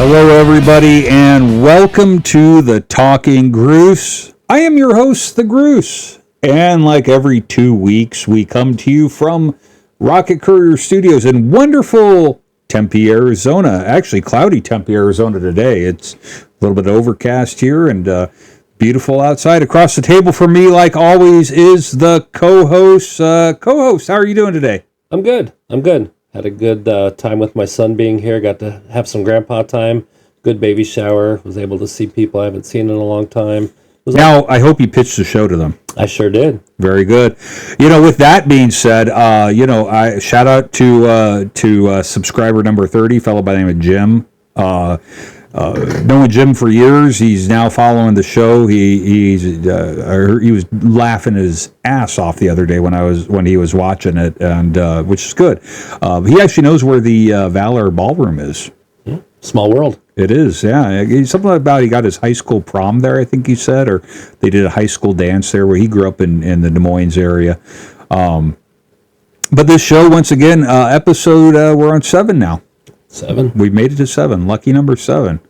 Hello, everybody, and welcome to the Talking Groose. I am your host, the Groose, and like every 2 weeks, we come to you from Rocket Courier Studios in wonderful Tempe, Arizona. Actually, cloudy Tempe, Arizona today. It's a little bit overcast here and beautiful outside. Across the table from me, like always, is the co-host. How are you doing today? I'm good. Had a good time with my son being here. Got to have some grandpa time. Good baby shower. Was able to see people I haven't seen in a long time. I hope you pitched the show to them. I sure did. Very good. With that being said, I shout out to subscriber number 30, fellow by the name of Jim. Knowing Jim for years, he's now following the show. He was laughing his ass off the other day when he was watching it, and which is good. He actually knows where the Valor Ballroom is. Small world. It is, yeah. Something about he got his high school prom there, I think he said, or they did a high school dance there where he grew up in the Des Moines area. But this show, once again, episode, we're on 7 now. 7. We've made it to 7, lucky number 7.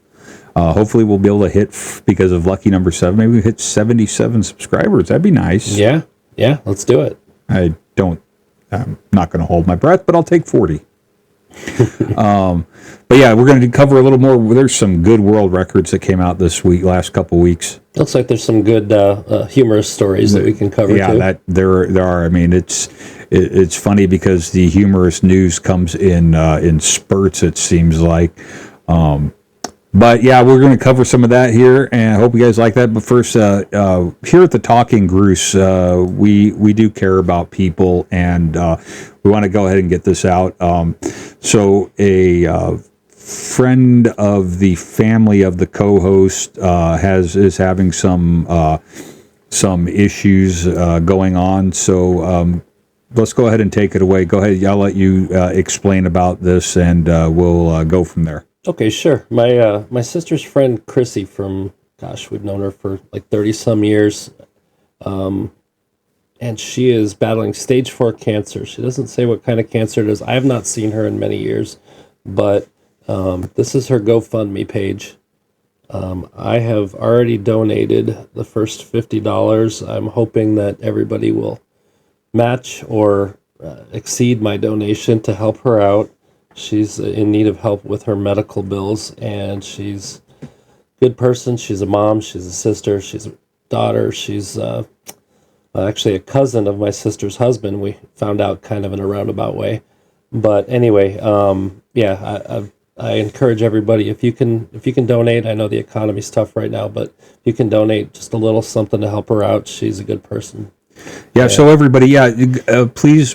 Hopefully we'll be able to hit, because of lucky number 7, maybe we hit 77 subscribers. That'd be nice. Yeah, let's do it. I'm not going to hold my breath, but I'll take 40. But yeah, we're going to cover a little more. There's some good world records that came out this last couple weeks. Looks like there's some good humorous stories that we can cover too. Yeah, there are. I mean, it's funny because the humorous news comes in spurts, it seems like. But yeah, we're going to cover some of that here, and I hope you guys like that. But first, here at the Talking Groose, we do care about people, and we want to go ahead and get this out. So a friend of the family of the co-host is having some issues going on. So let's go ahead and take it away. Go ahead. I'll let you explain about this, and we'll go from there. Okay, sure. My sister's friend Chrissy from, we've known her for like 30 some years, and she is battling stage 4 cancer. She doesn't say what kind of cancer it is. I have not seen her in many years, but this is her GoFundMe page. I have already donated the first $50. I'm hoping that everybody will match or exceed my donation to help her out. She's in need of help with her medical bills, and she's a good person. She's a mom, she's a sister, she's a daughter, she's actually a cousin of my sister's husband. We found out kind of in a roundabout way. But anyway, I encourage everybody, if you can donate. I know the economy's tough right now, but if you can donate just a little something to help her out, she's a good person. Yeah, so everybody, please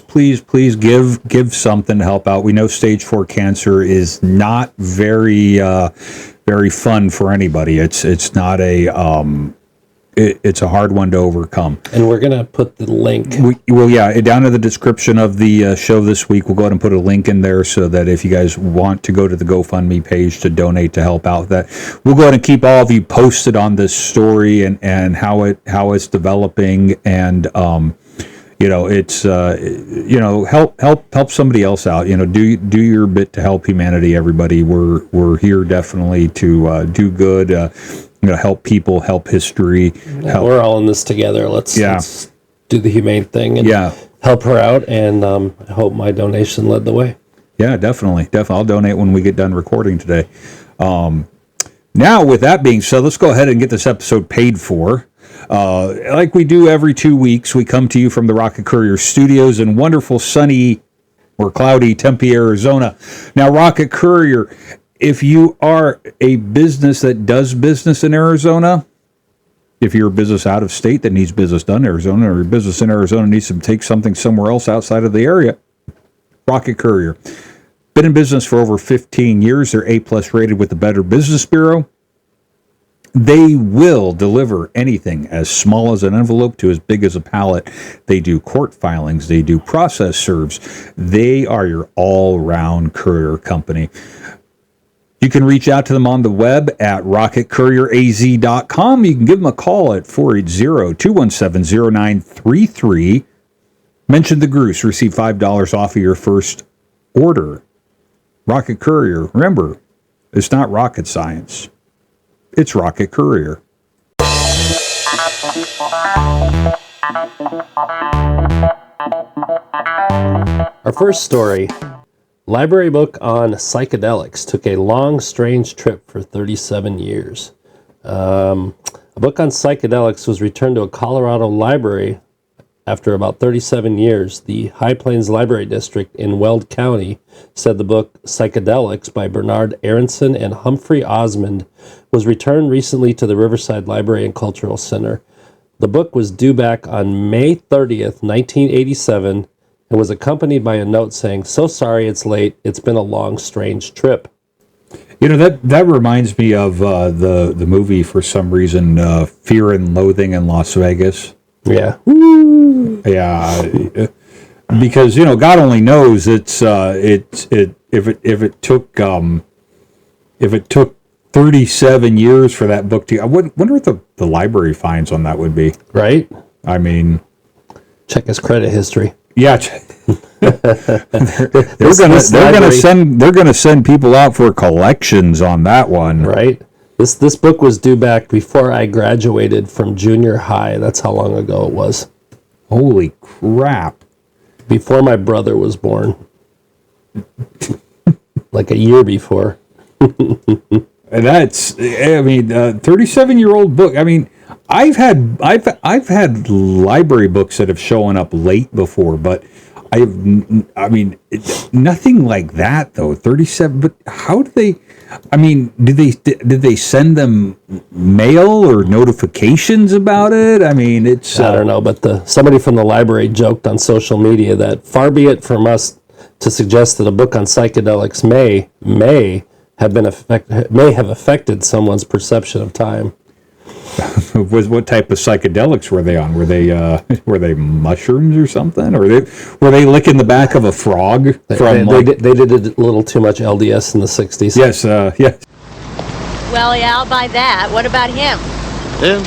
give something to help out. We know stage 4 cancer is not very fun for anybody. It's not it's a hard one to overcome. And we're going to put the link. Down in the description of the show this week, we'll go ahead and put a link in there so that if you guys want to go to the GoFundMe page to donate to help out, that we'll go ahead and keep all of you posted on this story and how it's developing, and it's help somebody else out. Do your bit to help humanity. Everybody, we're here definitely to do good. Help people, help history. We're all in this together. Let's do the humane thing and help her out. And I hope my donation led the way. Yeah, definitely. I'll donate when we get done recording today. Now, with that being said, let's go ahead and get this episode paid for. Like we do every 2 weeks, we come to you from the Rocket Courier Studios in wonderful sunny or cloudy Tempe, Arizona. Now, Rocket Courier, if you are a business that does business in Arizona, if you're a business out of state that needs business done in Arizona, or a business in Arizona needs to take something somewhere else outside of the area, Rocket Courier. Been in business for over 15 years. They're A+ rated with the Better Business Bureau. They will deliver anything as small as an envelope to as big as a pallet. They do court filings. They do process serves. They are your all-round courier company. You can reach out to them on the web at rocketcourieraz.com. You can give them a call at 480-217-0933. Mention the Groose. Receive $5 off of your first order. Rocket Courier. Remember, It's not rocket science. It's Rocket Courier. Our first story, library book on psychedelics took a long, strange trip for 37 years. A book on psychedelics was returned to a Colorado library after about 37 years. The High Plains Library District in Weld County said the book Psychedelics by Bernard Aronson and Humphrey Osmond was returned recently to the Riverside Library and Cultural Center. The book was due back on May 30th, 1987, and was accompanied by a note saying, "So sorry it's late. It's been a long, strange trip." You know, that reminds me of the movie, for some reason, Fear and Loathing in Las Vegas. Yeah. Yeah, because God only knows if it took 37 years for that book to. I wonder what the library fines on that would be. Right? I mean, check his credit history. Yeah, they're gonna send people out for collections on that one. Right? This book was due back before I graduated from junior high. That's how long ago it was. Holy crap. Before my brother was born. Like a year before. That's, 37-year-old book. I mean, I've had library books that have shown up late before, but nothing like that though. 37, but how do they? I mean, did they send them mail or notifications about it? I mean, it's I don't know, but somebody from the library joked on social media that far be it from us to suggest that a book on psychedelics may have affected someone's perception of time. What type of psychedelics were they on? Were they mushrooms or something? Or were they licking the back of a frog? They did a little too much LDS in the 60s. Yes, yes. Well, yeah, I'll buy that. What about him? Him?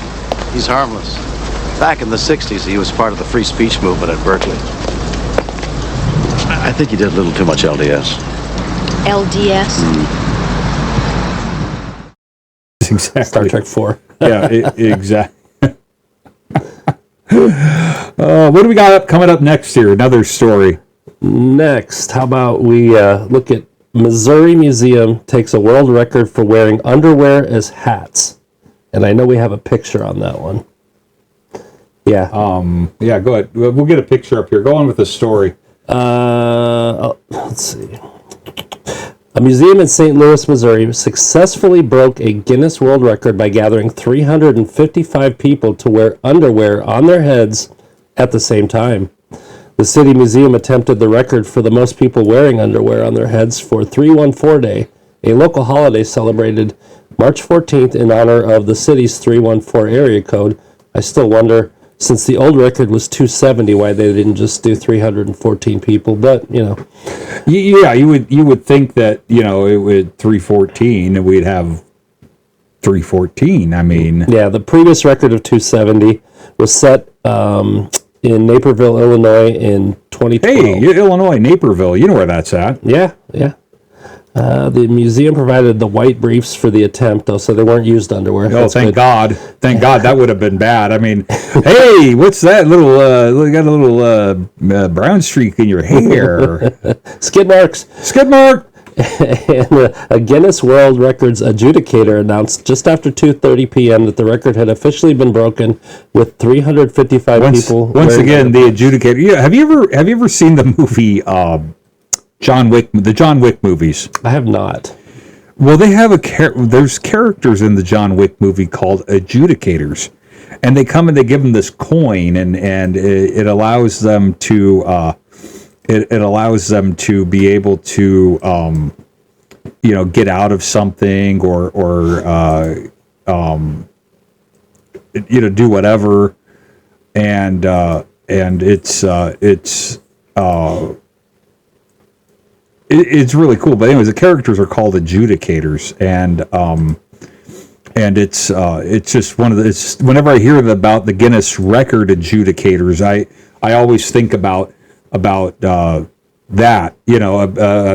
He's harmless. Back in the 60s, he was part of the free speech movement at Berkeley. I think he did a little too much LDS. LDS? Exactly. Star Trek 4. Yeah, exactly. What do we got coming up next here? Another story. Next, how about we look at Missouri Museum takes a world record for wearing underwear as hats. And I know we have a picture on that one. Yeah. Yeah, go ahead. We'll get a picture up here. Go on with the story. Let's see. A museum in St. Louis, Missouri successfully broke a Guinness World Record by gathering 355 people to wear underwear on their heads at the same time. The City Museum attempted the record for the most people wearing underwear on their heads for 314 Day, a local holiday celebrated March 14th in honor of the city's 314 area code. I still wonder, since the old record was 270, why they didn't just do 314 people, but, Yeah, you would think that, it would 314 and we'd have 314. I mean, yeah, the previous record of 270 was set in Naperville, Illinois in 2012. Hey, Illinois, Naperville, you know where that's at. Yeah. The museum provided the white briefs for the attempt, though, so they weren't used underwear. Oh, thank God. Thank God, that would have been bad. I mean, hey, what's that little, you got a little brown streak in your hair. Skid marks. Skid mark. And a Guinness World Records adjudicator announced just after 2:30 p.m. that the record had officially been broken with 355 people. Once again, the adjudicator. Yeah, have you ever seen the movie John Wick, the John Wick movies? I have not. Well, they have there's characters in the John Wick movie called adjudicators, and they come and they give them this coin, and it allows them to it allows them to be able to get out of something or do whatever, and it's really cool. But anyways, the characters are called adjudicators, and it's just one of the. It's whenever I hear about the Guinness record adjudicators, I always think about that,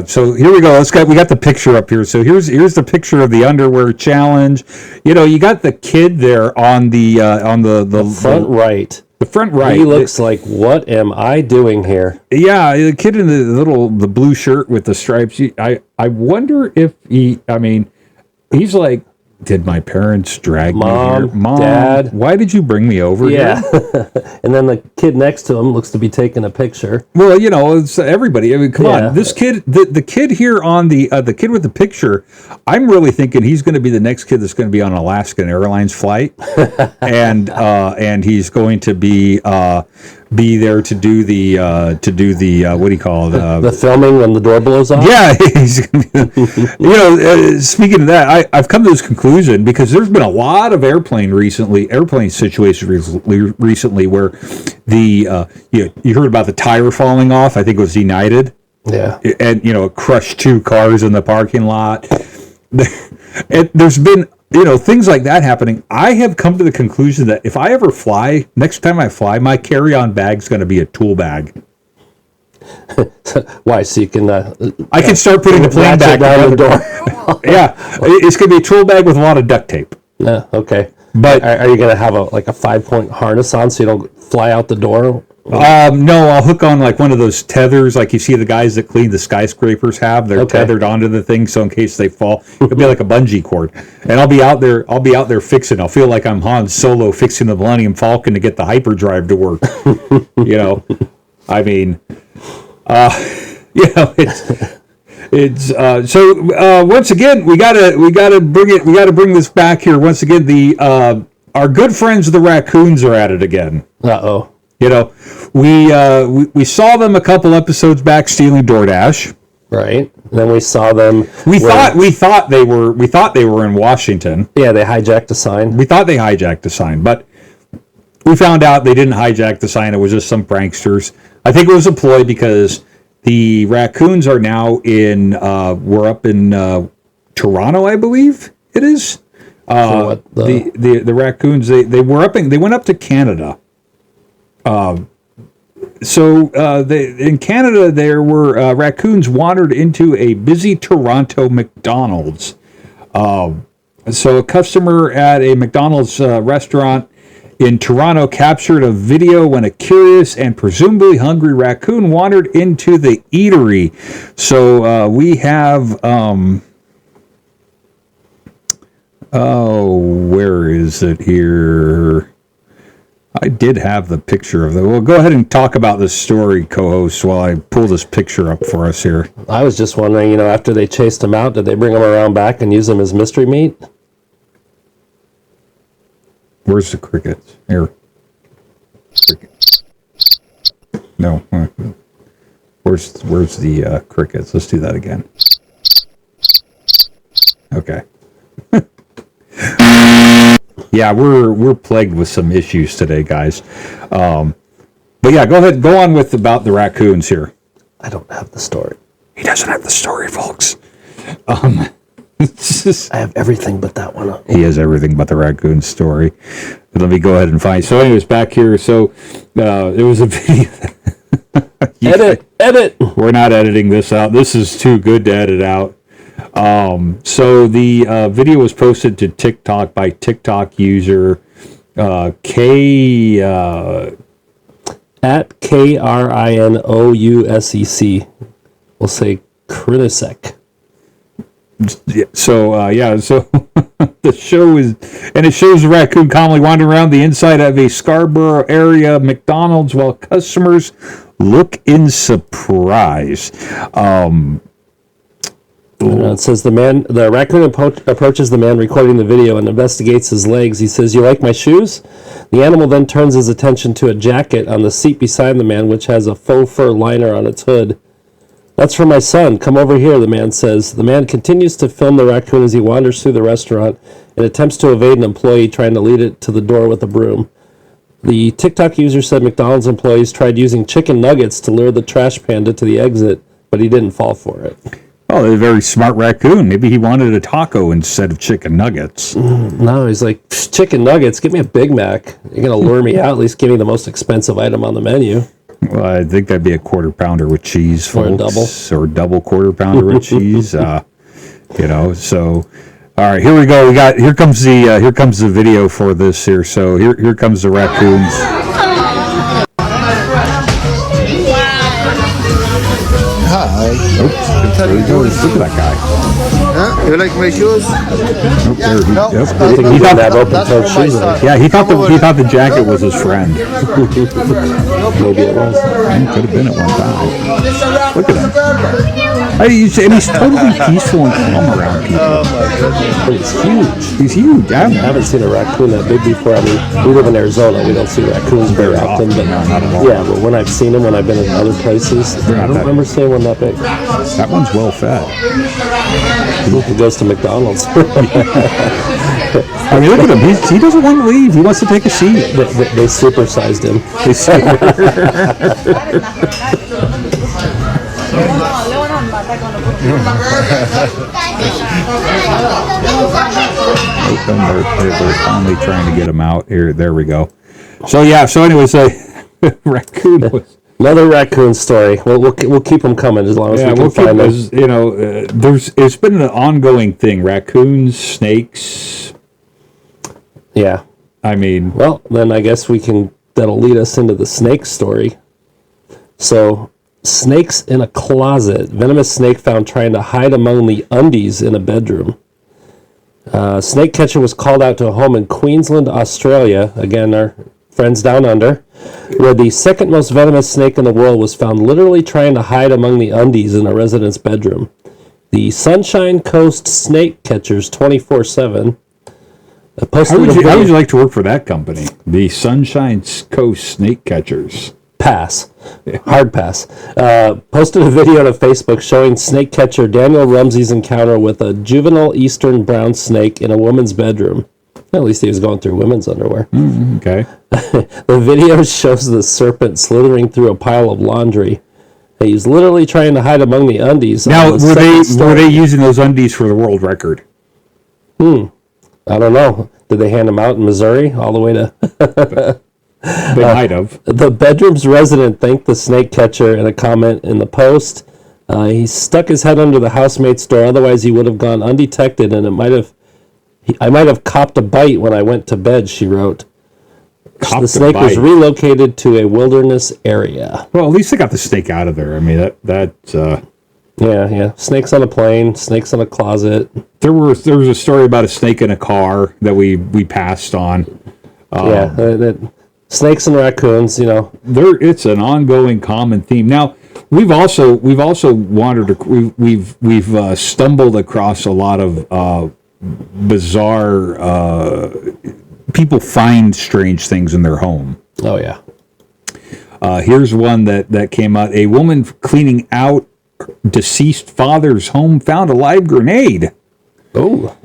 so here we go. We got the picture up here. So here's the picture of the underwear challenge. You got the kid there on the front right. The front right. He looks like, what am I doing here? Yeah, the kid in the blue shirt with the stripes. I wonder if he's like, did my parents drag me here? Mom, Dad, why did you bring me over here? And then the kid next to him looks to be taking a picture. Well, it's everybody. I mean, come on. This kid, the kid here on the kid with the picture, I'm really thinking he's going to be the next kid that's going to be on an Alaskan Airlines flight, and he's going to be there to do the what do you call it? The filming when the door blows off. Yeah, he's speaking of that, I've come to this conclusion because there's been a lot of airplane situations recently where you heard about the tire falling off. I think it was United. Yeah, and it crushed 2 cars in the parking lot. There's been things like that happening. I have come to the conclusion that if I ever fly, next time I fly, my carry-on bag's going to be a tool bag. Why? So you can I can start putting the plane back down the door. Yeah, it's going to be a tool bag with a lot of duct tape. Yeah, okay. But are you going to have a 5-point harness on so you don't fly out the door? No, I'll hook on like one of those tethers, like you see the guys that clean the skyscrapers have. They're tethered onto the thing, so in case they fall, it'll be like a bungee cord. And I'll be out there fixing. I'll feel like I'm Han Solo fixing the Millennium Falcon to get the hyperdrive to work. I mean, it's so once again we gotta bring this back here once again. Our good friends the raccoons are at it again. We saw them a couple episodes back stealing DoorDash. Right. Then we saw them. We thought they were in Washington. Yeah, they hijacked a sign. We thought they hijacked a sign, but we found out they didn't hijack the sign. It was just some pranksters. I think it was a ploy because the raccoons are now we're up in Toronto, I believe it is. The raccoons they went up to Canada. In Canada, there were raccoons wandered into a busy Toronto McDonald's. So a customer at a McDonald's restaurant in Toronto captured a video when a curious and presumably hungry raccoon wandered into the eatery. So we have, where is it here? I did have the picture of it. Well, go ahead and talk about this story, co-host, while I pull this picture up for us here. I was just wondering, after they chased him out, did they bring him around back and use him as mystery meat? Where's the crickets? Here. Crickets. No. Where's the crickets? Let's do that again. Okay. Yeah, we're plagued with some issues today, guys. But yeah, go ahead. Go on with about the raccoons here. I don't have the story. He doesn't have the story, folks. I have everything but that one. He has everything but the raccoon story. But let me go ahead and find. So anyways, back here. So there was a video. Edit. We're not editing this out. This is too good to edit out. So the video was posted to TikTok by TikTok user at KRINOUSEC. We'll say Krinisek. So the show is, and it shows the raccoon calmly wandering around the inside of a Scarborough area McDonald's while customers look in surprise. It says the raccoon approaches the man recording the video and investigates his legs. He says, "You like my shoes?" The animal then turns his attention to a jacket on the seat beside the man, which has a faux fur liner on its hood. "That's for my son. Come over here," the man says. The man continues to film the raccoon as he wanders through the restaurant and attempts to evade an employee trying to lead it to the door with a broom. The TikTok user said McDonald's employees tried using chicken nuggets to lure the trash panda to the exit, but he didn't fall for it. Oh, a very smart raccoon. Maybe he wanted a taco instead of chicken nuggets. No, he's like, chicken nuggets, give me a Big Mac. You're going to lure me out, at least give me the most expensive item on the menu. Well, I think that'd be a quarter pounder with cheese, folks, or a double quarter pounder with cheese. So. All right, here we go. Here comes the video for this here. So here comes the raccoons. Hi. Oops, there he goes. Look at that guy. Huh? You like my shoes? Oh, there he, No, yep. He He thought that thought, open-toed shoes on. yeah, he thought the jacket was his friend. Maybe it was. Could have been at one time. Look at him. And he's totally peaceful and calm around people. Oh my goodness. But it's huge. He's huge. I haven't seen a raccoon that big before. I mean, we live in Arizona. We don't see raccoons very often. But No, not at all. yeah, but when I've seen them, when I've been in other places, I don't remember seeing one that big. That one's well fed. He goes to McDonald's. I mean, look at him. He doesn't want to leave. He wants to take a seat. They supersized him. They're finally trying to get him out here. There we go. So yeah. So anyways, raccoon was. Another raccoon story. We'll keep them coming as long as we can find them. It's been an ongoing thing. Raccoons, snakes. Yeah. I mean, Well, then I guess that'll lead us into the snake story. So, snakes in a closet. Venomous snake found trying to hide among the undies in a bedroom. Snake catcher was called out to a home in Queensland, Australia. Again, our friends down under, where the second most venomous snake in the world was found literally trying to hide among the undies in a resident's bedroom. The Sunshine Coast Snake Catchers 24/7 posted how a would video. you like to work for that company? The Sunshine Coast Snake Catchers. Pass. Hard pass. Posted a video to Facebook showing snake catcher Daniel Rumsey's encounter with a juvenile eastern brown snake in a woman's bedroom. At least he was going through women's underwear. Okay. The video shows the serpent slithering through a pile of laundry. He was literally trying to hide among the undies. Now, on the were they using those undies for the world record? I don't know. Did they hand them out in Missouri all the way to... They might have. The bedroom's resident thanked the snake catcher in a comment in the post. He stuck his head under the housemate's door, otherwise he would have gone undetected, and I might have copped a bite when I went to bed, she wrote. The snake was relocated to a wilderness area. Well, at least they got the snake out of there. I mean, Yeah. Snakes on a plane, snakes in a closet. there was a story about a snake in a car that we passed on. Snakes and raccoons, It's an ongoing common theme. Now, we've also we've stumbled across a lot of bizarre people find strange things in their home. Oh, yeah. Here's one that came out. A woman cleaning out deceased father's home found a live grenade. Oh.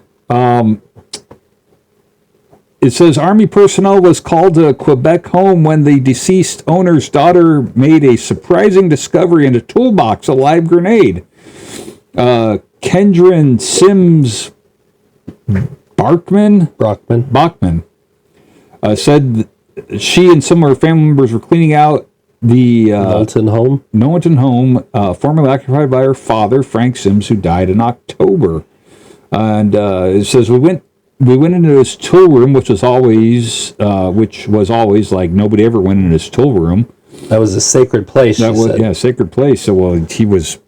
It says Army personnel was called to a Quebec home when the deceased owner's daughter made a surprising discovery in a toolbox, a live grenade. Kendrin Sims Bachman said she and some of her family members were cleaning out the Knowlton home, formerly occupied by her father, Frank Sims, who died in October. And it says we went into his tool room, which was always like nobody ever went in his tool room. That was a sacred place. Sacred place. So he was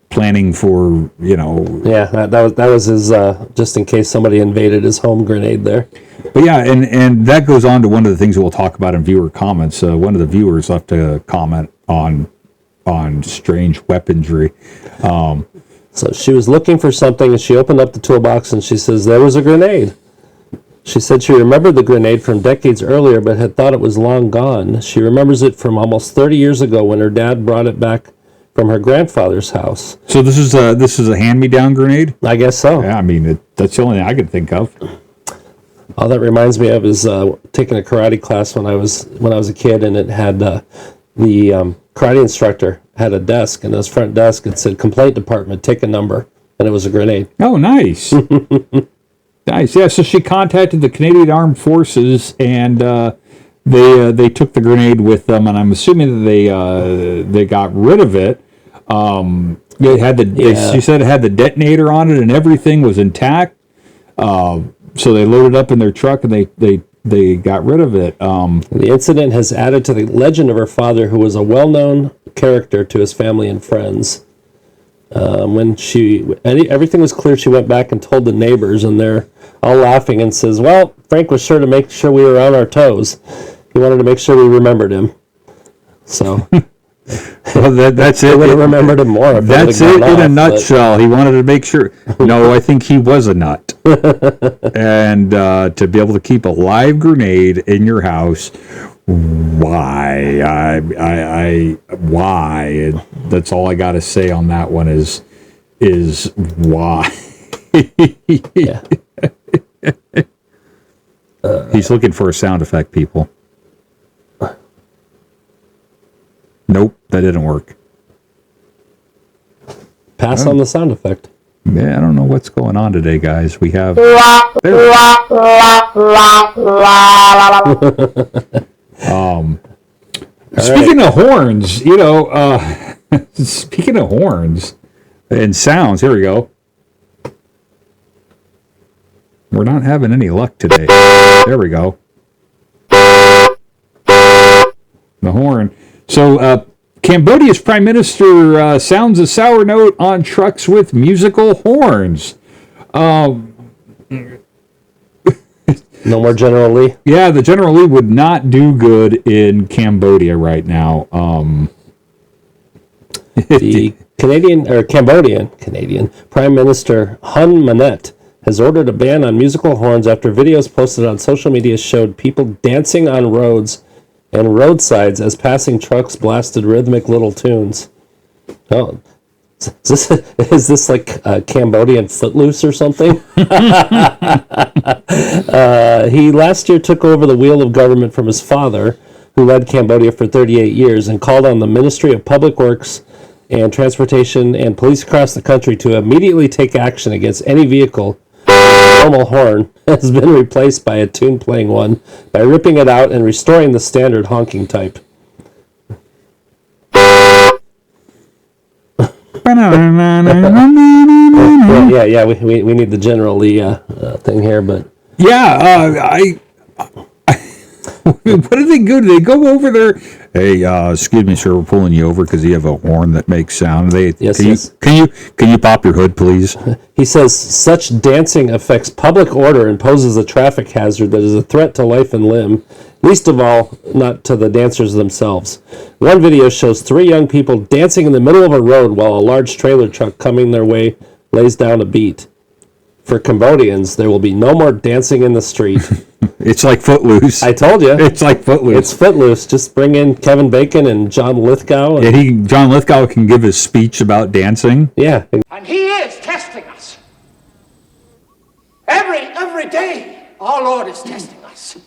planning for that was his just in case somebody invaded his home grenade there. But yeah, and that goes on to one of the things we'll talk about in viewer comments. One of the viewers left a comment on strange weaponry. So she was looking for something, and she opened up the toolbox, and she says there was a grenade. She said she remembered the grenade from decades earlier, but had thought it was long gone. She remembers it from almost 30 years ago when her dad brought it back from her grandfather's house. So this is a hand-me-down grenade? I guess so. Yeah, I mean that's the only thing I could think of. All that reminds me of is taking a karate class when I was a kid, and it had the karate instructor had a desk, and his front desk it said complaint department, take a number, and it was a grenade. Oh, nice. Nice. Yeah, so she contacted the Canadian Armed Forces, and they took the grenade with them, and I'm assuming that they got rid of it. It had she said it had the detonator on it, and everything was intact. So they loaded up in their truck, and they got rid of it. The incident has added to the legend of her father, who was a well-known character to his family and friends. When everything was clear, she went back and told the neighbors, and they're all laughing and says, "Well, Frank was sure to make sure we were on our toes. He wanted to make sure we remembered him." So, well, that's it. I would have remembered him more. That's it in a nutshell. He wanted to make sure. No, I think he was a nut, and to be able to keep a live grenade in your house. Why? Why? That's all I got to say on that one is why. Yeah. He's looking for a sound effect, people. Nope, that didn't work. Pass on the sound effect. Yeah, I don't know what's going on today, guys. We have... Speaking of horns, speaking of horns and sounds, here we go. We're not having any luck today. There we go. The horn. So, Cambodia's Prime Minister sounds a sour note on trucks with musical horns. No more General Lee? Yeah, the General Lee would not do good in Cambodia right now. The Cambodian Prime Minister Hun Manet has ordered a ban on musical horns after videos posted on social media showed people dancing on roads and roadsides as passing trucks blasted rhythmic little tunes. Oh, is this like Cambodian Footloose or something? He last year took over the wheel of government from his father, who led Cambodia for 38 years, and called on the Ministry of Public Works and Transportation and police across the country to immediately take action against any vehicle with a normal horn has been replaced by a tune-playing one by ripping it out and restoring the standard honking type. Yeah. We need the General Lee thing here, but what do they go? Do they go over there? Hey, excuse me, sir, we're pulling you over because you have a horn that makes sound. Yes. Can you pop your hood, please? He says such dancing affects public order and poses a traffic hazard that is a threat to life and limb, least of all, not to the dancers themselves. One video shows 3 young people dancing in the middle of a road while a large trailer truck coming their way lays down a beat. For Cambodians, there will be no more dancing in the street. It's like Footloose. I told you. It's like Footloose. It's Footloose. Just bring in Kevin Bacon and John Lithgow. John Lithgow can give his speech about dancing. Yeah. And he is testing us. Every day, our Lord is testing us.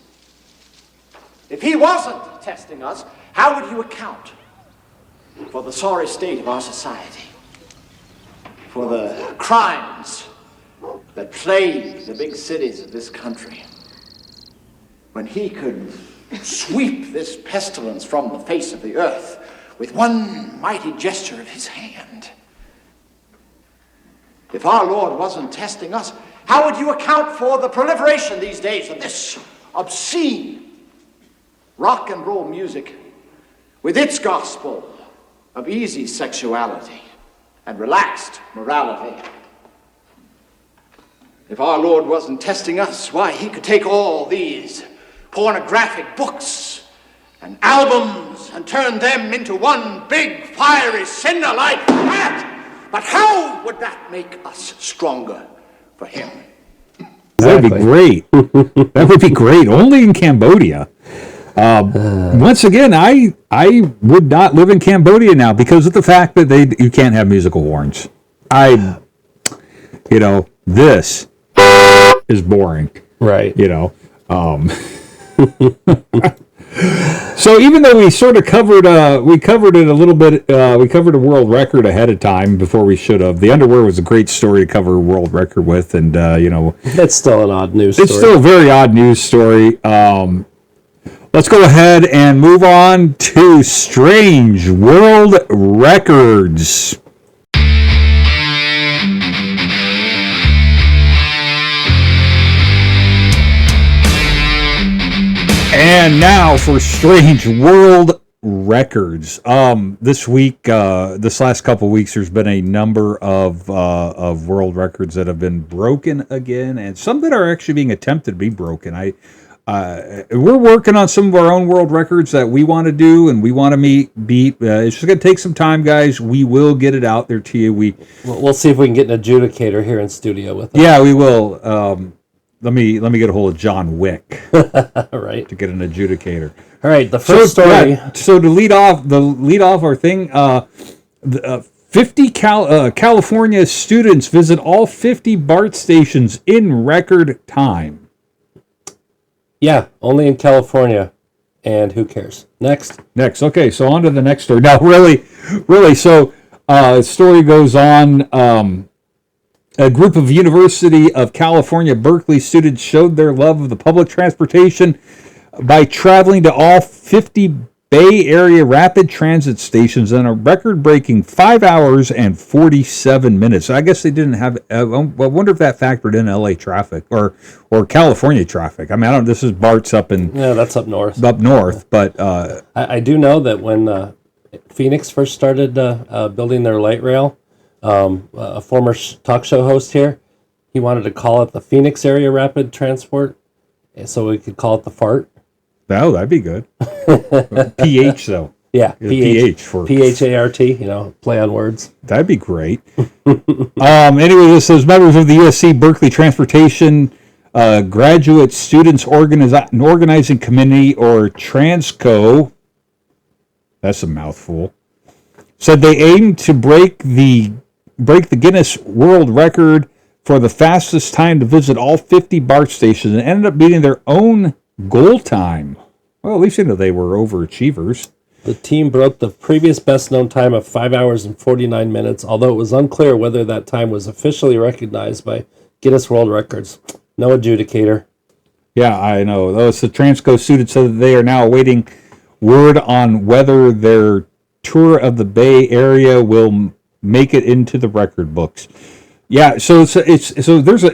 If he wasn't testing us, how would you account for the sorry state of our society? For the crimes that plague the big cities of this country? When he could sweep this pestilence from the face of the earth with one mighty gesture of his hand. If our Lord wasn't testing us, how would you account for the proliferation these days of this obscene rock and roll music with its gospel of easy sexuality and relaxed morality? If our Lord wasn't testing us, why, he could take all these pornographic books and albums and turn them into one big fiery cinder like that. But how would that make us stronger for him? That would be great. That would be great. Only in Cambodia. Once again, I would not live in Cambodia now because of the fact that you can't have musical horns. This is boring. Right. So even though we sort of covered it a little bit, we covered a world record ahead of time before we should have. The underwear was a great story to cover a world record with, and That's still an odd news story. It's still a very odd news story. Let's go ahead and move on to Strange World Records. And now for Strange World Records. This week, this last couple of weeks, there's been a number of world records that have been broken again, and some that are actually being attempted to be broken. We're working on some of our own world records that we want to do and we want to beat. It's just going to take some time, guys. We will get it out there to you. We'll see if we can get an adjudicator here in studio with us. Yeah, we will. Let me get a hold of John Wick. Right. To get an adjudicator. All right, the first story. Yeah, so to lead off our thing, 50 California students visit all 50 BART stations in record time. Yeah, only in California. And who cares? Next. Okay, so on to the next story. Now, really, so the story goes on. A group of University of California, Berkeley students showed their love of the public transportation by traveling to all 50 Bay Area rapid transit stations in a record-breaking 5 hours and 47 minutes. I guess they didn't have. I wonder if that factored in LA traffic or California traffic. I mean, this is BART's up in. Yeah, that's up north. Up north, but I do know that when Phoenix first started building their light rail. A former talk show host here, he wanted to call it the Phoenix Area Rapid Transport, so we could call it the FART. Oh, that'd be good. PH though. Yeah, PH for PHART. Play on words. That'd be great. Anyway, this says members of the USC Berkeley Transportation Graduate Students Organizing Committee, or Transco. That's a mouthful. Said they aim to break the Guinness World Record for the fastest time to visit all 50 BART stations, and ended up beating their own goal time. Well, at least they were overachievers. The team broke the previous best-known time of 5 hours and 49 minutes, although it was unclear whether that time was officially recognized by Guinness World Records. No adjudicator. Yeah, I know. Those the Transco students said that they are now awaiting word on whether their tour of the Bay Area will make it into the record books. Yeah, so there's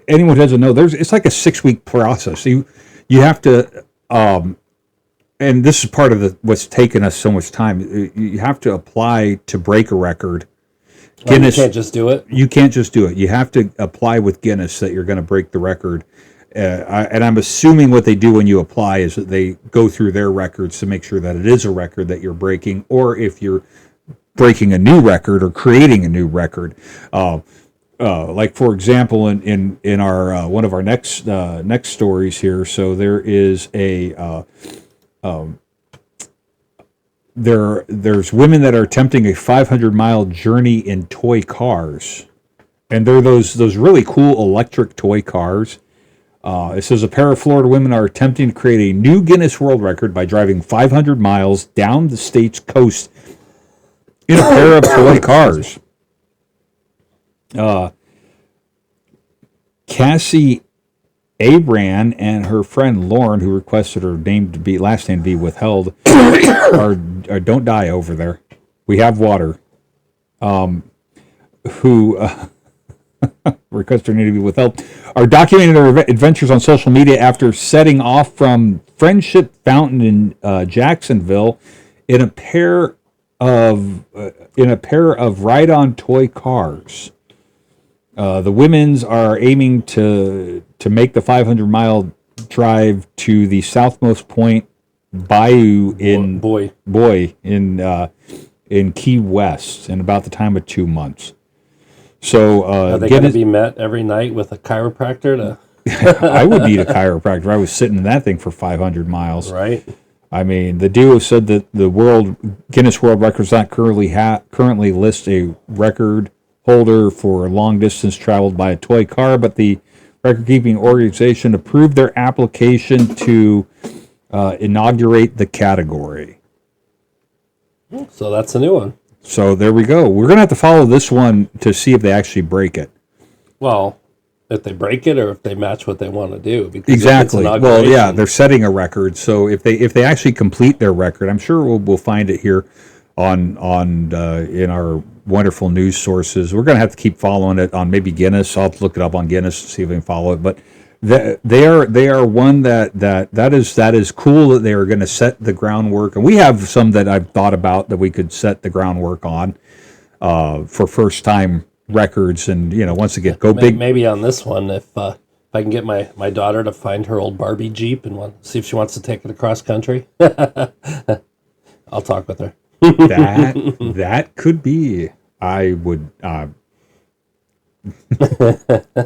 anyone who doesn't know, it's like a 6-week process. You have to, and this is part of what's taken us so much time. You have to apply to break a record. Guinness, you can't just do it. You can't just do it. You have to apply with Guinness that you're going to break the record. And I'm assuming what they do when you apply is that they go through their records to make sure that it is a record that you're breaking, or if you're breaking a new record or creating a new record. Like for example, in our one of our next stories here. So there is there's women that are attempting a 500-mile journey in toy cars, and they're those really cool electric toy cars. It says a pair of Florida women are attempting to create a new Guinness World Record by driving 500 miles down the state's coast in a pair of toy cars. Cassie Abran and her friend Lauren, who requested her last name to be withheld, are don't die over there. We have water. Who requested her name to be withheld, are documenting their adventures on social media after setting off from Friendship Fountain in Jacksonville in a pair of ride-on toy cars. The women's are aiming to make the 500-mile drive to the southmost point bayou in in Key West in about the time of 2 months. So are they going to be met every night with a chiropractor to? I would need a chiropractor. I was sitting in that thing for 500 miles. Right. I mean, the duo said that the Guinness World Records not currently list a record holder for long distance traveled by a toy car, but the record-keeping organization approved their application to inaugurate the category. So that's a new one. So there we go. We're going to have to follow this one to see if they actually break it. Well, if they break it or if they match what they want to do. Because Exactly. If it's Well, yeah, inauguration- they're setting a record. So if they actually complete their record, I'm sure we'll find it here on in our wonderful news sources. We're going to have to keep following it on maybe Guinness. I'll have to look it up on Guinness to see if we can follow it. But they are one that is cool that they are going to set the groundwork. And we have some that I've thought about that we could set the groundwork on for first time records. And once again, go big. Maybe on this one, if I can get my daughter to find her old Barbie Jeep and see if she wants to take it across country, I'll talk with her. That could be. I would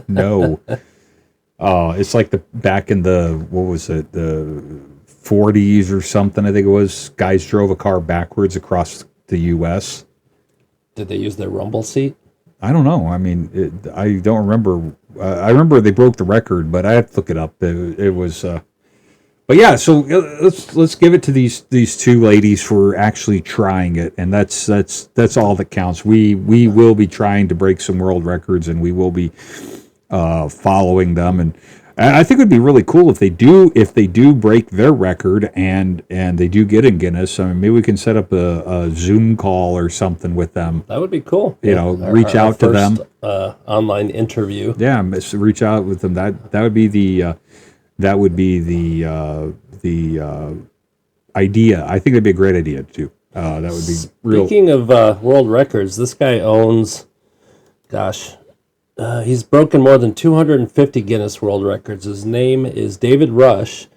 no. It's like the back in the what was it, the 40s or something, I think it was. Guys drove a car backwards across the U.S. Did they use their rumble seat? I don't know. I mean, I don't remember. I remember they broke the record, but I have to look it up. It was. But yeah, so let's give it to these two ladies for actually trying it, and that's all that counts. We will be trying to break some world records, and we will be following them, and I think it would be really cool if they do break their record and they do get in Guinness. I mean, maybe we can set up a Zoom call or something with them. That would be cool. Reach out to them. Online interview. Yeah, reach out with them. That would be the idea. I think that'd be a great idea too. That would be real. Speaking of world records, this guy owns, he's broken more than 250 Guinness World Records. His name is David Rush,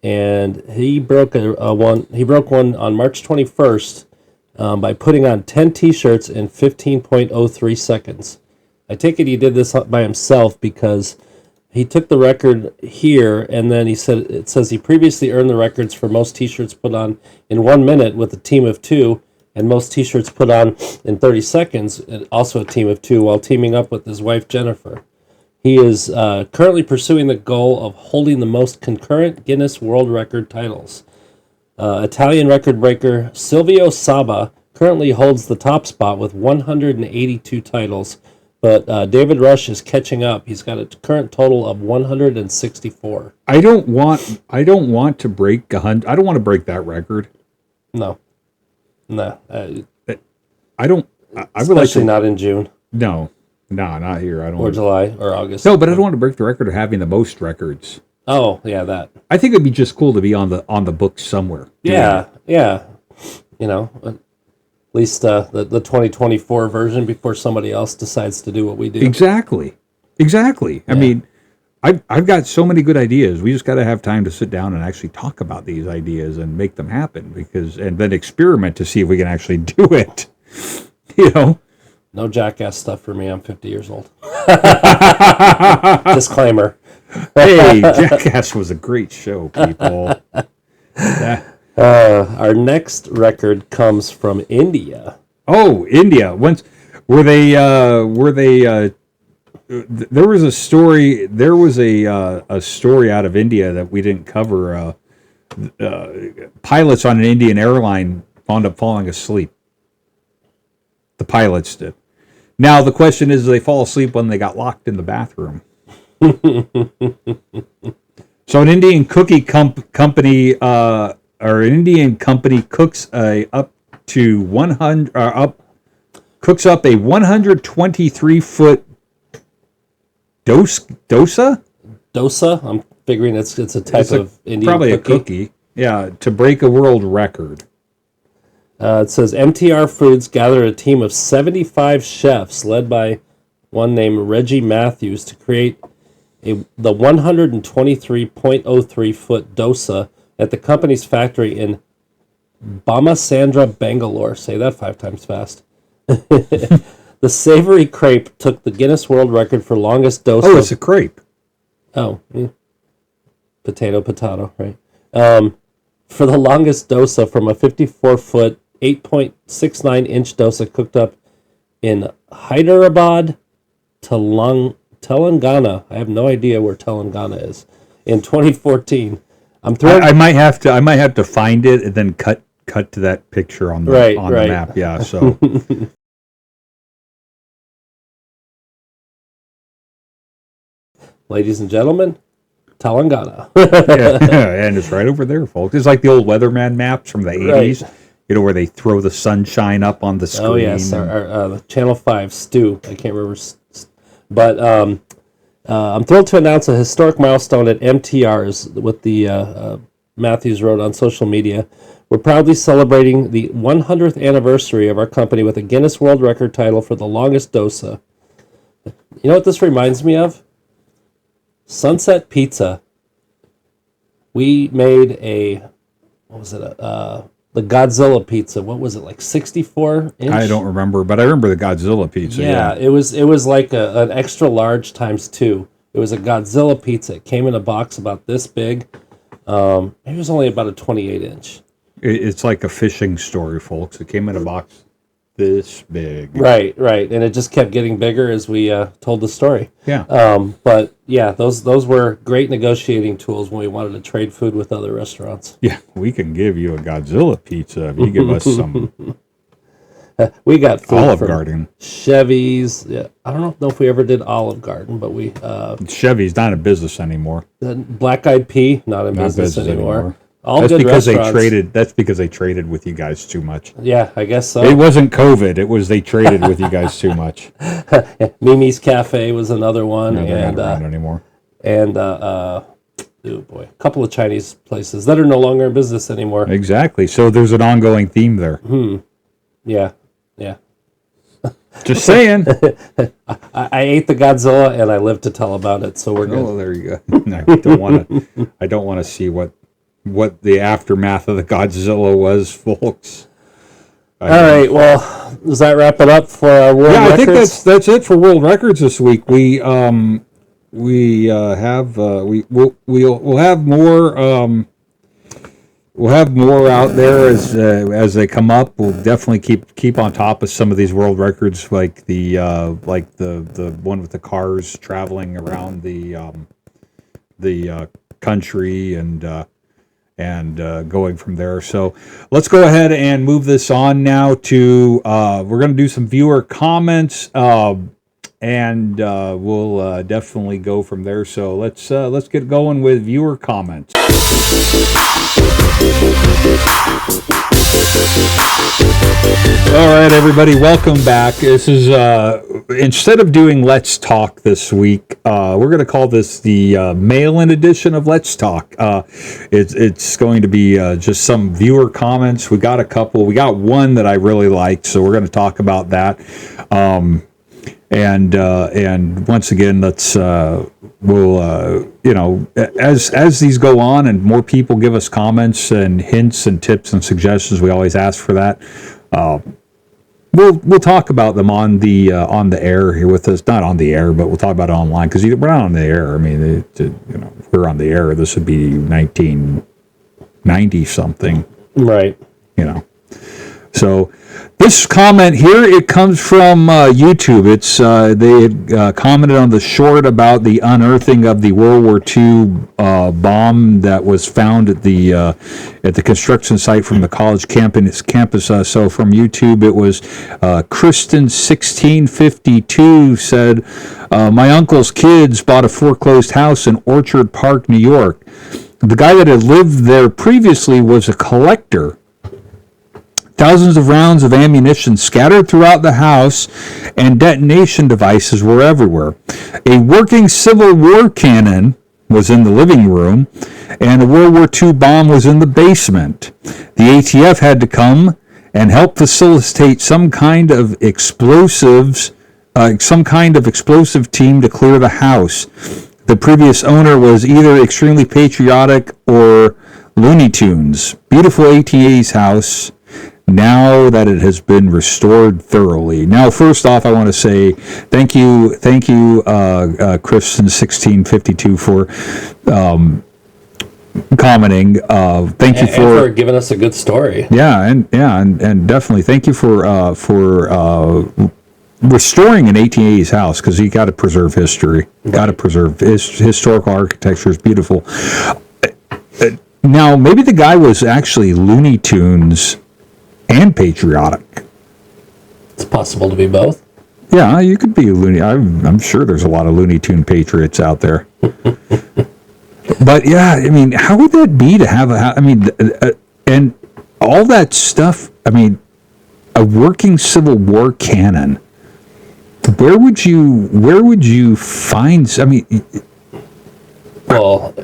and he broke one. He broke one on March 21st by putting on 10 T-shirts in 15.03 seconds. I take it he did this by himself because he took the record here, and then it says he previously earned the records for most T-shirts put on in 1 minute with a team of two, and most T-shirts put on in 30 seconds, and also a team of two, while teaming up with his wife Jennifer. He is currently pursuing the goal of holding the most concurrent Guinness World Record titles. Italian record breaker Silvio Saba currently holds the top spot with 182 titles. But David Rush is catching up. He's got a current total of 164. I don't want to break I don't want to break that record. No. I don't. I would like Especially to, not in June No, not here. I don't. or July or August. No, but I don't want to break the record of having the most records. Oh, yeah, that. I think it'd be just cool to be on the books somewhere. Yeah. At least the 2024 version before somebody else decides to do what we do. Exactly. I mean, I've got so many good ideas. We just got to have time to sit down and actually talk about these ideas and make them happen, and then experiment to see if we can actually do it. No jackass stuff for me. I'm 50 years old. Disclaimer. Hey, Jackass was a great show, people. Our next record comes from India. Oh, India. Once were they there was a story a story out of India that we didn't cover. Pilots on an Indian airline wound up falling asleep. The pilots did. Now the question is, do they fall asleep when they got locked in the bathroom? So an Indian cookie company or an Indian company cooks up a 123 foot dosa. Dosa. I'm figuring it's a type of Indian probably cookie. a cookie. Yeah, to break a world record. It says MTR Foods gathered a team of 75 chefs led by one named Reggie Matthews to create the 123.03 foot dosa at the company's factory in Bhamasandra, Bangalore. Say that 5 times fast. The savory crepe took the Guinness World Record for longest dosa. Oh, it's a crepe. Oh, potato, right? For the longest dosa from a 54-foot, 8.69-inch dosa cooked up in Hyderabad, Telangana. I have no idea where Telangana is. In 2014, I might have to find it and then cut to that picture on the the map. Yeah, so. ladies and gentlemen, Telangana. Yeah, and it's right over there, folks. It's like the old weatherman maps from the 80s, where they throw the sunshine up on the screen. Oh, yes, our Channel 5, Stu. I can't remember. But I'm thrilled to announce a historic milestone at MTR's with the Matthews wrote on social media. We're proudly celebrating the 100th anniversary of our company with a Guinness World Record title for the longest dosa. You know what this reminds me of? Sunset Pizza. We made the Godzilla pizza. What was it, like 64 inch? I don't remember, but I remember the Godzilla pizza. Yeah, it was like an extra large times 2. It was a Godzilla pizza. It came in a box about this big. It was only about a 28 inch. It's like a fishing story, folks. It came in a box this big. Right, and it just kept getting bigger as we told the story. Yeah. But yeah, those were great negotiating tools when we wanted to trade food with other restaurants. Yeah, we can give you a Godzilla pizza if you give us some We got food Olive from Garden. Chevy's. Yeah, I don't know if we ever did Olive Garden, but we Chevy's not in business anymore. Black Eyed Pea not in business anymore. All That's good because restaurants. they traded. That's because they traded with you guys too much. Yeah, I guess so. It wasn't COVID. It was they traded with you guys too much. Mimi's Cafe was another one, No, they're not around anymore. And oh boy, a couple of Chinese places that are no longer in business anymore. Exactly. So there's an ongoing theme there. Yeah. Just saying. I ate the Godzilla and I lived to tell about it, so we're good. Oh, there you go. I don't want to see what the aftermath of the Godzilla was, folks. All right. Well, does that wrap it up for our world records? I think that's it for world records this week. We'll have more. We'll have more out there as they come up. We'll definitely keep on top of some of these world records, like the one with the cars traveling around the country and going from there. So let's go ahead and move this on now to we're going to do some viewer comments, and we'll definitely go from there. So let's get going with viewer comments. All right, everybody, welcome back. This is instead of doing Let's Talk this week, we're going to call this the mail-in edition of Let's Talk. It's going to be just some viewer comments. We got a couple. We got one that I really liked, so we're going to talk about that. And once again, let's as these go on and more people give us comments and hints and tips and suggestions, we always ask for that. We'll talk about them on the air here with us. Not on the air, but we'll talk about it online because we're not on the air. I mean, if we're on the air, this would be 1990 something, right? So this comment here, it comes from YouTube. It's they had commented on the short about the unearthing of the World War II bomb that was found at the construction site from the college campus. So from YouTube, it was Kristen 1652 said, "My uncle's kids bought a foreclosed house in Orchard Park, New York. The guy that had lived there previously was a collector. Thousands of rounds of ammunition scattered throughout the house, and detonation devices were everywhere. A working Civil War cannon was in the living room, and a World War II bomb was in the basement. The ATF had to come and help facilitate some kind of explosive team to clear the house. The previous owner was either extremely patriotic or Looney Tunes. Beautiful 1880s house, now that it has been restored thoroughly." Now, first off, I want to say thank you, Kristen 1652 for commenting. Thank you for giving us a good story. And definitely thank you for restoring an 1880s house, because you got to preserve history. Got to preserve historical architecture. Is beautiful. Now, maybe the guy was actually Looney Tunes and patriotic. It's possible to be both. Yeah, you could be Looney. I'm sure there's a lot of Looney Tune patriots out there. But yeah, I mean, how would that be to have and all that stuff? I mean, a working Civil War canon. Where would you find? I mean, Well,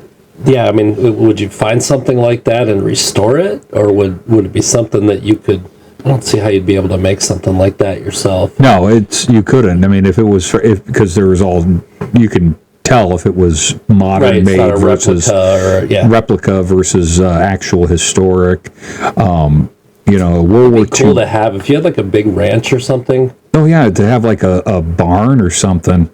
yeah, I mean, would you find something like that and restore it, or would it be something that you could? I don't see how you'd be able to make something like that yourself. no, you couldn't. I mean, if it was because there was all you can tell if it was modern Right, it's made not a versus replica versus actual historic. World War Cool II. to have if you had like a big ranch or something. Oh yeah, to have like a barn or something.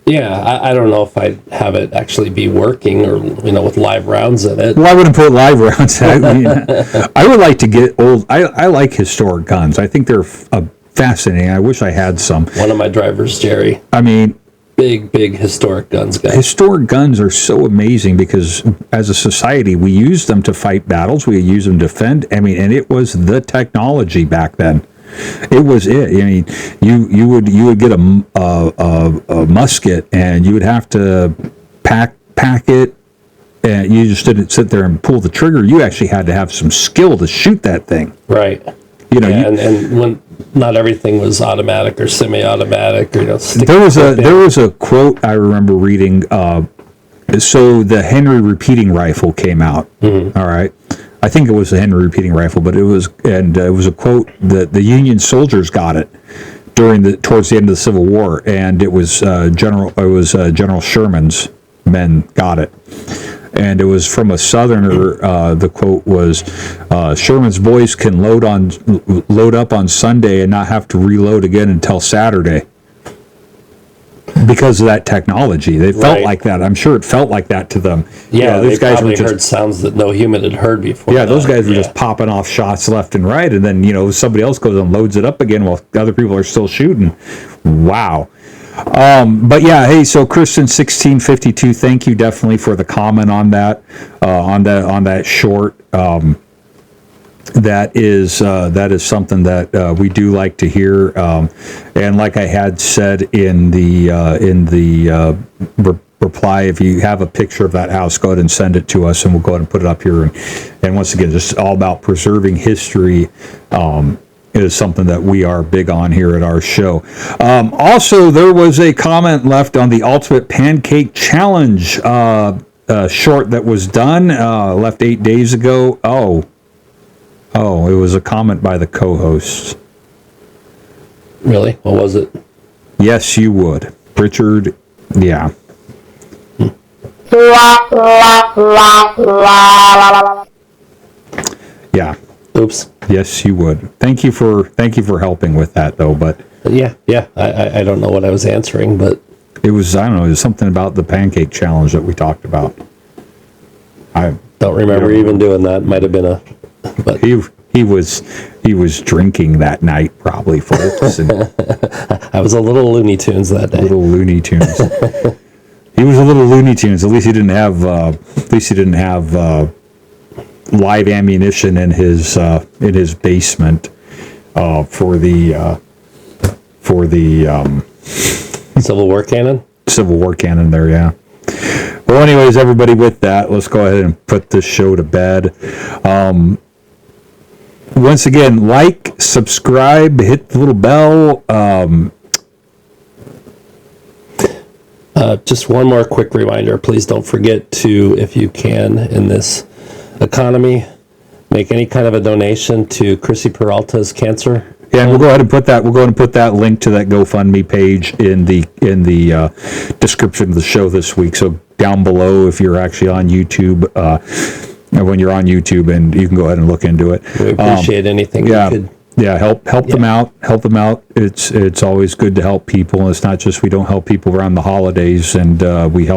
Yeah, I don't know if I'd have it actually be working or with live rounds in it. Well, I wouldn't put live rounds. I would like to get old. I like historic guns. I think they're fascinating. I wish I had some. One of my drivers, Jerry. I mean, big historic guns guy. historic guns are so amazing because as a society, we use them to fight battles. We use them to defend. I mean, and it was the technology back then. It was it. I mean, you would get a musket and you would have to pack it, and you just didn't sit there and pull the trigger. You actually had to have some skill to shoot that thing. Right. And when not everything was automatic or semi-automatic or there was a quote I remember reading. So the Henry repeating rifle came out. Mm-hmm. All right. I think it was the Henry repeating rifle, but it was a quote that the Union soldiers got it towards the end of the Civil War, and it was General Sherman's men got it, and it was from a Southerner. The quote was, "Sherman's boys can load up on Sunday and not have to reload again until Saturday." Because of that technology, they felt like that. I'm sure it felt like that to them. Yeah, those guys probably were just heard sounds that no human had heard before. Yeah, those guys were just popping off shots left and right, and then somebody else goes and loads it up again while other people are still shooting. Wow. But yeah, hey, so Kristen 1652, thank you definitely for the comment on that, on that short. That is something that we do like to hear, and like I had said in the reply, if you have a picture of that house, go ahead and send it to us, and we'll go ahead and put it up here. And once again, just all about preserving history is something that we are big on here at our show. Also, there was a comment left on the Ultimate Pancake Challenge short that was done, left 8 days ago. Oh, it was a comment by the co-hosts. Really? What was it? Yes, you would. Richard, yeah. Yeah. Oops. Yes, you would. Thank you for helping with that, though. But yeah. I don't know what I was answering, but it was, I don't know, it was something about the pancake challenge that we talked about. I don't remember even doing that. Might have been but he was drinking that night, probably, folks. And I was a little Looney Tunes that day. Little Looney Tunes. He was a little Looney Tunes. At least he didn't have live ammunition in his basement for the Civil War cannon. Civil War cannon there, yeah. Well, anyways, everybody, with that, let's go ahead and put this show to bed. Once again, like, subscribe, hit the little bell. Just one more quick reminder. Please don't forget to, if you can, in this economy, make any kind of a donation to Chrissy Peralta's cancer. Yeah, and we'll go ahead and put that. We'll go ahead and put that link to that GoFundMe page in the description of the show this week. So down below, if you're actually on YouTube, when you're on YouTube, and you can go ahead and look into it. We appreciate anything. Yeah. You could, help them out. Help them out. It's always good to help people. It's not just we don't help people around the holidays, and we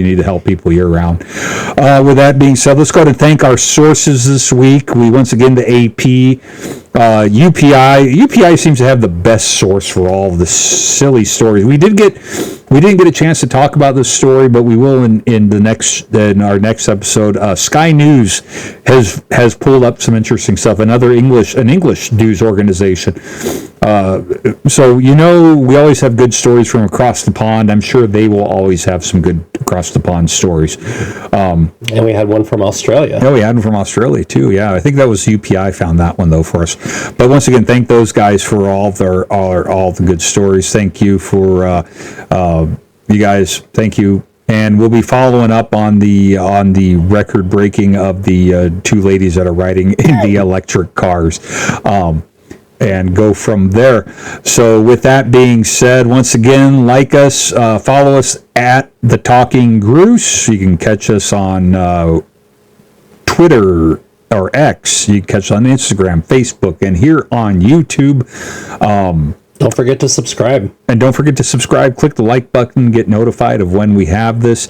need to help people year round. With that being said, let's go ahead and thank our sources this week. We once again, the AP, UPI seems to have the best source for all of the silly stories. We didn't get a chance to talk about this story, but we will in our next episode. Sky News has pulled up some interesting stuff. An English news organization. So we always have good stories from across the pond. I'm sure they will always have some good across the pond stories. And we had one from Australia. Oh, we had one from Australia too. Yeah, I think that was UPI found that one though for us. But once again, thank those guys for all the good stories. Thank you for you guys. Thank you. And we'll be following up on the record breaking of the two ladies that are riding in the electric cars. And go from there. So with that being said, once again, like us, follow us at The Talking Groose. You can catch us on Twitter or X. You can catch us on Instagram, Facebook, and here on YouTube. Don't forget to subscribe. And don't forget to subscribe. Click the like button. Get notified of when we have this.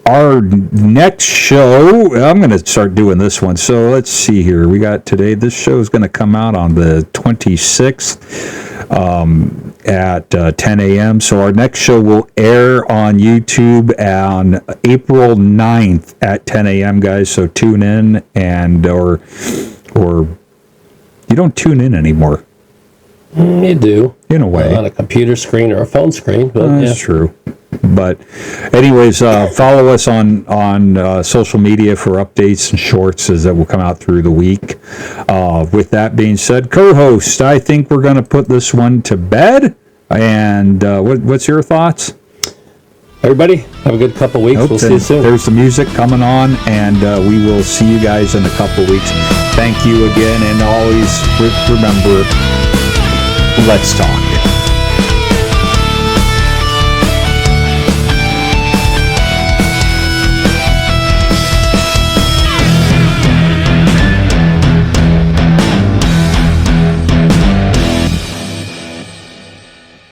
Our next show, I'm going to start doing this one. So let's see here. We got today. This show is going to come out on the 26th at 10 a.m. So our next show will air on YouTube on April 9th at 10 a.m., guys. So tune in or you don't tune in anymore. You do. In a way. On a computer screen or a phone screen. But That's true. But anyways, follow us on social media for updates and shorts as that will come out through the week. With that being said, co-host, I think we're going to put this one to bed. And what's your thoughts? Everybody, have a good couple weeks. We'll see you soon. There's the music coming on, and we will see you guys in a couple weeks. Thank you again, and always remember, let's talk.